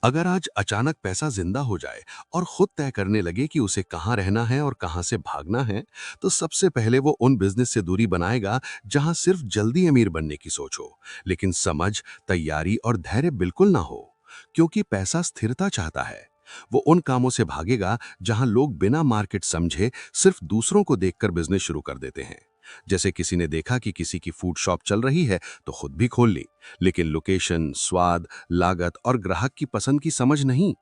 अगर आज अचानक पैसा जिंदा हो जाए और खुद तय करने लगे कि उसे कहाँ रहना है और कहाँ से भागना है, तो सबसे पहले वो उन बिजनेस से दूरी बनाएगा जहां सिर्फ जल्दी अमीर बनने की सोच हो, लेकिन समझ, तैयारी और धैर्य बिल्कुल ना हो। क्योंकि पैसा स्थिरता चाहता है। वो उन कामों से भागेगा जहां लोग बिना मार्केट समझे सिर्फ दूसरों को देखकर बिजनेस शुरू कर देते हैं। जैसे किसी ने देखा कि किसी की फूड शॉप चल रही है तो खुद भी खोल ली, लेकिन लोकेशन, स्वाद, लागत और ग्राहक की पसंद की समझ नहीं।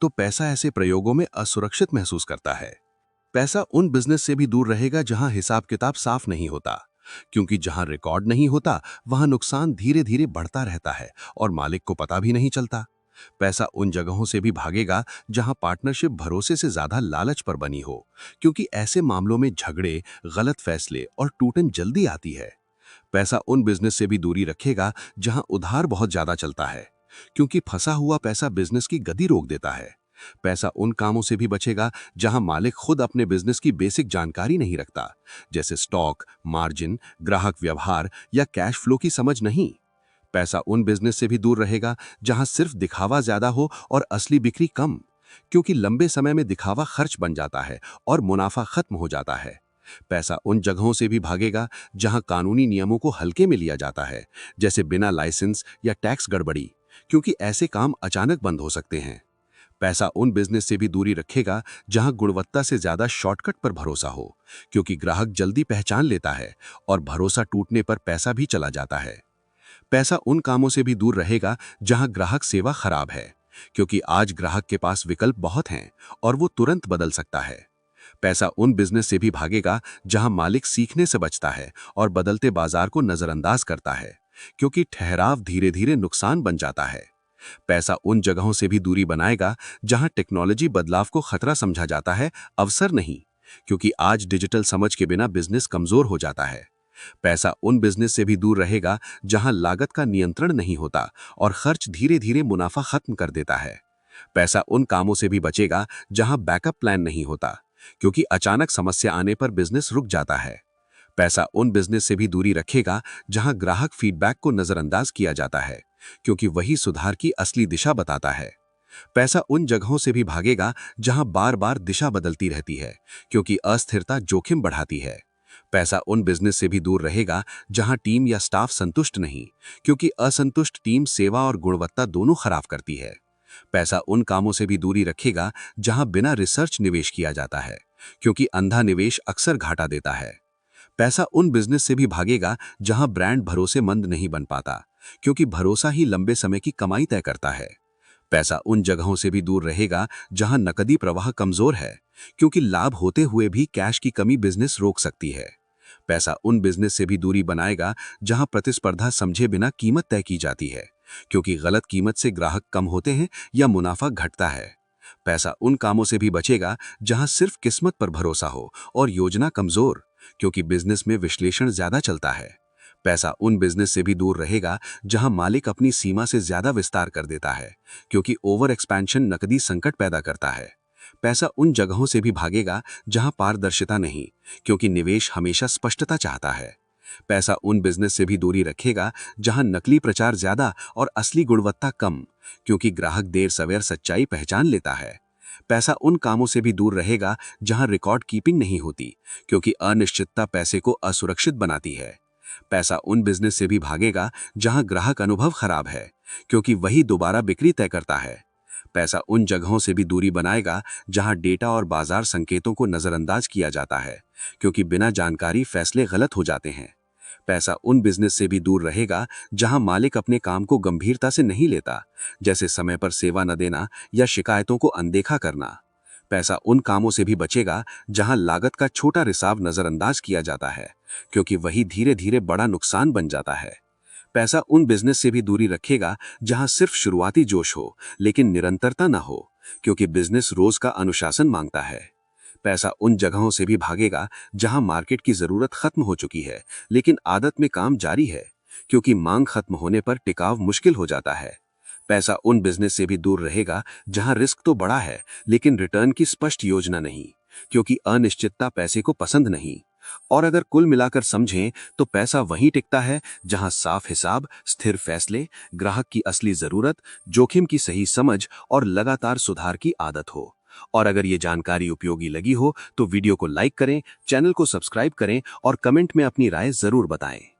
तो पैसा ऐसे प्रयोगों में असुरक्षित महसूस करता है। पैसा उन बिजनेस से भी दूर रहेगा जहां हिसाब किताब साफ नहीं होता। क्योंकि जहां रिकॉर्ड नहीं होता, वहां नुकसान धीरे धीरे बढ़ता रहता है और मालिक को पता भी नहीं चलता। पैसा उन जगहों से भी भागेगा जहां पार्टनरशिप भरोसे से ज्यादा लालच पर बनी हो। क्योंकि ऐसे मामलों में झगड़े, गलत फैसले और टूटन जल्दी आती है। पैसा उन बिजनेस से भी दूरी रखेगा जहां उधार बहुत ज्यादा चलता है। क्योंकि फंसा हुआ पैसा बिजनेस की गति रोक देता है। पैसा उन कामों से भी बचेगा जहां मालिक खुद अपने बिजनेस की बेसिक जानकारी नहीं रखता, जैसे स्टॉक, मार्जिन, ग्राहक व्यवहार या कैश फ्लो की समझ नहीं। पैसा उन बिजनेस से भी दूर रहेगा जहां सिर्फ दिखावा ज्यादा हो और असली बिक्री कम। क्योंकि लंबे समय में दिखावा खर्च बन जाता है और मुनाफा खत्म हो जाता है। पैसा उन जगहों से भी भागेगा जहां कानूनी नियमों को हल्के में लिया जाता है, जैसे बिना लाइसेंस या टैक्स गड़बड़ी। क्योंकि ऐसे काम अचानक बंद हो सकते हैं। पैसा उन बिजनेस से भी दूरी रखेगा जहां गुणवत्ता से ज्यादा शॉर्टकट पर भरोसा हो। क्योंकि ग्राहक जल्दी पहचान लेता है और भरोसा टूटने पर पैसा भी चला जाता है। पैसा उन कामों से भी दूर रहेगा जहां ग्राहक सेवा खराब है। क्योंकि आज ग्राहक के पास विकल्प बहुत हैं और वो तुरंत बदल सकता है। पैसा उन बिजनेस से भी भागेगा जहां मालिक सीखने से बचता है और बदलते बाजार को नजरअंदाज करता है। क्योंकि ठहराव धीरे धीरे नुकसान बन जाता है। पैसा उन जगहों से भी दूरी बनाएगा जहां टेक्नोलॉजी बदलाव को खतरा समझा जाता है, अवसर नहीं। क्योंकि आज डिजिटल समझ के बिना बिजनेस कमजोर हो जाता है। पैसा उन बिजनेस से भी दूर रहेगा जहां लागत का नियंत्रण नहीं होता और खर्च धीरे धीरे मुनाफा खत्म कर देता है। पैसा उन कामों से भी बचेगा जहां बैकअप प्लान नहीं होता। क्योंकि अचानक समस्या आने पर बिजनेस रुक जाता है। पैसा उन बिजनेस से भी दूरी रखेगा जहां ग्राहक फीडबैक को नजरअंदाज किया जाता है। क्योंकि वही सुधार की असली दिशा बताता है। पैसा उन जगहों से भी भागेगा जहां बार बार दिशा बदलती रहती है। क्योंकि अस्थिरता जोखिम बढ़ाती है। पैसा उन बिजनेस से भी दूर रहेगा जहां टीम या स्टाफ संतुष्ट नहीं। क्योंकि असंतुष्ट टीम सेवा और गुणवत्ता दोनों खराब करती है। पैसा उन कामों से भी दूरी रखेगा जहां बिना रिसर्च निवेश किया जाता है। क्योंकि अंधा निवेश अक्सर घाटा देता है। पैसा उन बिजनेस से भी भागेगा जहां ब्रांड भरोसेमंद नहीं बन पाता। क्योंकि भरोसा ही लंबे समय की कमाई तय करता है। पैसा उन जगहों से भी दूर रहेगा जहां नकदी प्रवाह कमजोर है। क्योंकि लाभ होते हुए भी कैश की कमी बिजनेस रोक सकती है। पैसा उन बिजनेस से भी दूरी बनाएगा जहां प्रतिस्पर्धा समझे बिना कीमत तय की जाती है। क्योंकि गलत कीमत से ग्राहक कम होते हैं या मुनाफा घटता है। पैसा उन कामों से भी बचेगा जहां सिर्फ किस्मत पर भरोसा हो और योजना कमजोर। क्योंकि बिजनेस में विश्लेषण ज्यादा चलता है। पैसा उन बिजनेस से भी दूर रहेगा जहां मालिक अपनी सीमा से ज्यादा विस्तार कर देता है। क्योंकि ओवर एक्सपेंशन नकदी संकट पैदा करता है। पैसा उन जगहों से भी भागेगा जहां पारदर्शिता नहीं। क्योंकि निवेश हमेशा स्पष्टता चाहता है। पैसा उन बिजनेस से भी दूरी रखेगा जहां नकली प्रचार ज्यादा और असली गुणवत्ता कम। क्योंकि ग्राहक देर सवेर सच्चाई पहचान लेता है। पैसा उन कामों से भी दूर रहेगा जहां रिकॉर्ड कीपिंग नहीं होती। क्योंकि अनिश्चितता पैसे को असुरक्षित बनाती है। पैसा उन बिजनेस से भी भागेगा जहां ग्राहक अनुभव खराब है। क्योंकि वही दोबारा बिक्री तय करता है। पैसा उन जगहों से भी दूरी बनाएगा जहां डेटा और बाजार संकेतों को नजरअंदाज किया जाता है। क्योंकि बिना जानकारी फैसले गलत हो जाते हैं। पैसा उन बिजनेस से भी दूर रहेगा जहां मालिक अपने काम को गंभीरता से नहीं लेता, जैसे समय पर सेवा न देना या शिकायतों को अनदेखा करना। पैसा उन कामों से भी बचेगा जहां लागत का छोटा रिसाव नजरअंदाज किया जाता है। क्योंकि वही धीरे धीरे बड़ा नुकसान बन जाता है। पैसा उन बिजनेस से भी दूरी रखेगा जहां सिर्फ शुरुआती जोश हो लेकिन निरंतरता न हो। क्योंकि बिजनेस रोज का अनुशासन मांगता है। पैसा उन जगहों से भी भागेगा जहां मार्केट की जरूरत खत्म हो चुकी है लेकिन आदत में काम जारी है। क्योंकि मांग खत्म होने पर टिकाव मुश्किल हो जाता है। पैसा उन बिजनेस से भी दूर रहेगा जहां रिस्क तो बड़ा है लेकिन रिटर्न की स्पष्ट योजना नहीं। क्योंकि अनिश्चितता पैसे को पसंद नहीं। और अगर कुल मिलाकर समझें तो पैसा वहीं टिकता है जहां साफ हिसाब, स्थिर फैसले, ग्राहक की असली जरूरत, जोखिम की सही समझ और लगातार सुधार की आदत हो। और अगर ये जानकारी उपयोगी लगी हो तो वीडियो को लाइक करें, चैनल को सब्सक्राइब करें और कमेंट में अपनी राय जरूर बताएं।